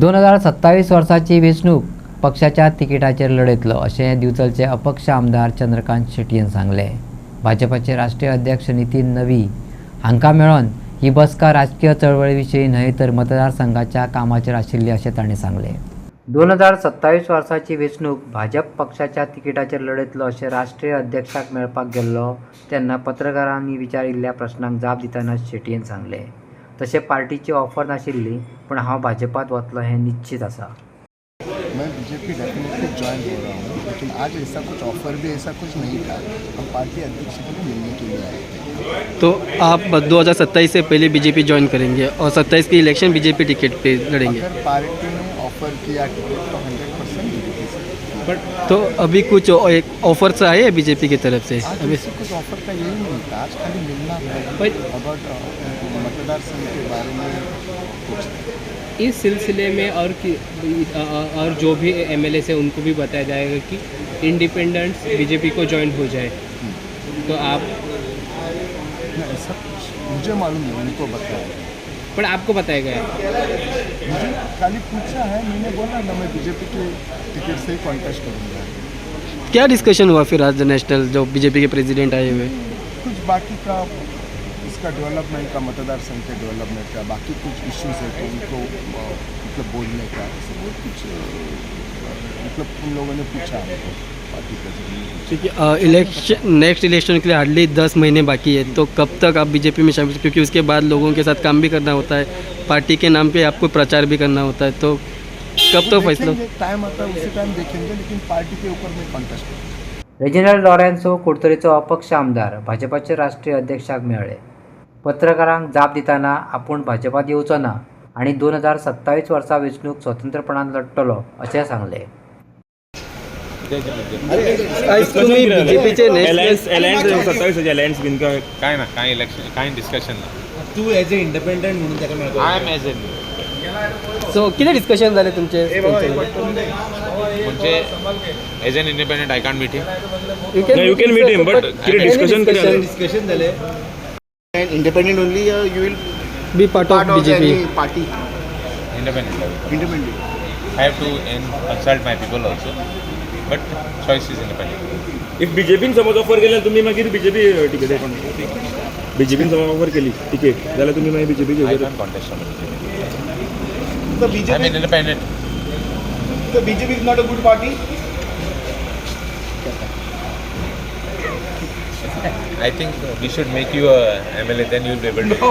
2027 वर्साची वेंचणूक पक्षाच्या तिकिटाचेर लढयतलो अशें दिवचलचे अपक्ष आमदार चंद्रकांत शेटयेन सांगले। भाजपाचे राष्ट्रीय अध्यक्ष नितीन नवी हांकां मेळोन ही बसका राजकीय चळवळी विशीं न्हय तर मतदारसंघाच्या कामाचेर आशिल्ली अशें तांणी सांगले। 2027 वर्साची वेंचणूक भाजप पक्षाच्या तिकिटाचेर लढयतलो अशें राष्ट्रीय अध्यक्षाक मेळपाक गेल्लो तेन्ना पत्रकारांनी विचारिल्ल्या प्रश्नांक जाप दितना शेटयेन सांगले। तशें पार्टीची ऑफर नाशिल्ली, पण हांव भाजपात वतलो हें निश्चित आसा। मैं बीजेपी डेफिनेटली ज्वाइन हो रहा हूँ, लेकिन आज ऐसा कुछ ऑफर भी ऐसा कुछ नहीं था। हम पार्टी अध्यक्ष को भी मिलने के लिए आए थे। तो आप 2027 से पहले बीजेपी ज्वाइन करेंगे और 27 की इलेक्शन बीजेपी टिकट पे लड़ेंगे। अगर पार्टी ने ऑफर किया टिकट तो 100% बीजेपी से। बट तो अभी कुछ एक ऑफर्स आए हैं बीजेपी की तरफ से? आज अभी ऐसे कुछ ऑफर का यही नहीं था, आज खाली मिलना था अबाउट मतदार संघ के बारे में कुछ। इस सिलसिले में और जो भी एमएलए है उनको भी बताया जाएगा कि इंडिपेंडेंट्स बीजेपी को ज्वाइन हो जाए। तो आप ऐसा कुछ मुझे मालूम नहीं, उनको बताया, पर आपको बताया गया है। मुझे खाली पूछा है, मैंने बोला ना मैं बीजेपी के टिकट से ही कॉन्टेस्ट करूँगा। क्या डिस्कशन हुआ फिर आज नेशनल जो बीजेपी के प्रेसिडेंट आए हुए? कुछ बाकी का इसका डेवलपमेंट का, मतदार संघ के डेवलपमेंट का, बाकी कुछ इश्यूज है तो उनको मतलब बोलने का, ऐसे बहुत कुछ मतलब उन लोगों ने पूछा हमको पार्टी प्रेसिडेंट। ठीक है, इलेक्शन नेक्स्ट इलेक्शन के लिए हार्डली 10 महीने बाकी है, तो कब तक आप बीजेपी में शामिल, क्योंकि उसके बाद लोगों के साथ काम भी करना होता है, पार्टी के नाम पे आपको प्रचार भी करना होता है, तो कब तक फैसला? टाइम आता है उसी टाइम देखेंगे, लेकिन पार्टी के ऊपर में कॉन्टेस्ट करूँगा। रेजिनाल्ड लॉरेन्सो कुडतरेचो अपक्ष आमदार भाजपाचे राष्ट्रीय अध्यक्षाक मेळ्ळे। पत्रकारांक जाप दितना आपूण भाजपात येवचो ना आनी 2027 वर्सा वेंचणूक स्वतंत्रपणान लढटलो अशें सांगले। तुम्ही बीजेपीचे अलायन्स 27 अलायन्स बिन काय ना काय इलेक्शन काय डिस्कशन ना। तू एज ए इंडिपेंडंट म्हणून त्याला मेळतो। आय एम एज सो किती डिस्कशन झाले तुमचे? म्हणजे as an independent I can't meet him. You can meet him, but discussion झाले independent only you will be part of BJP party independent I have to consult my people also, but choice is independent. If बीजेपीन समज offer केल्यार तुम्ही मागीर BJP ticket बीजेपीन समज offer केली ticket जाल्यार तुम्ही मागीर BJP I can't contest on BJP. the I BJP am independent. the BJP is not a good party. I think we should make you a MLA, then you'll be able to.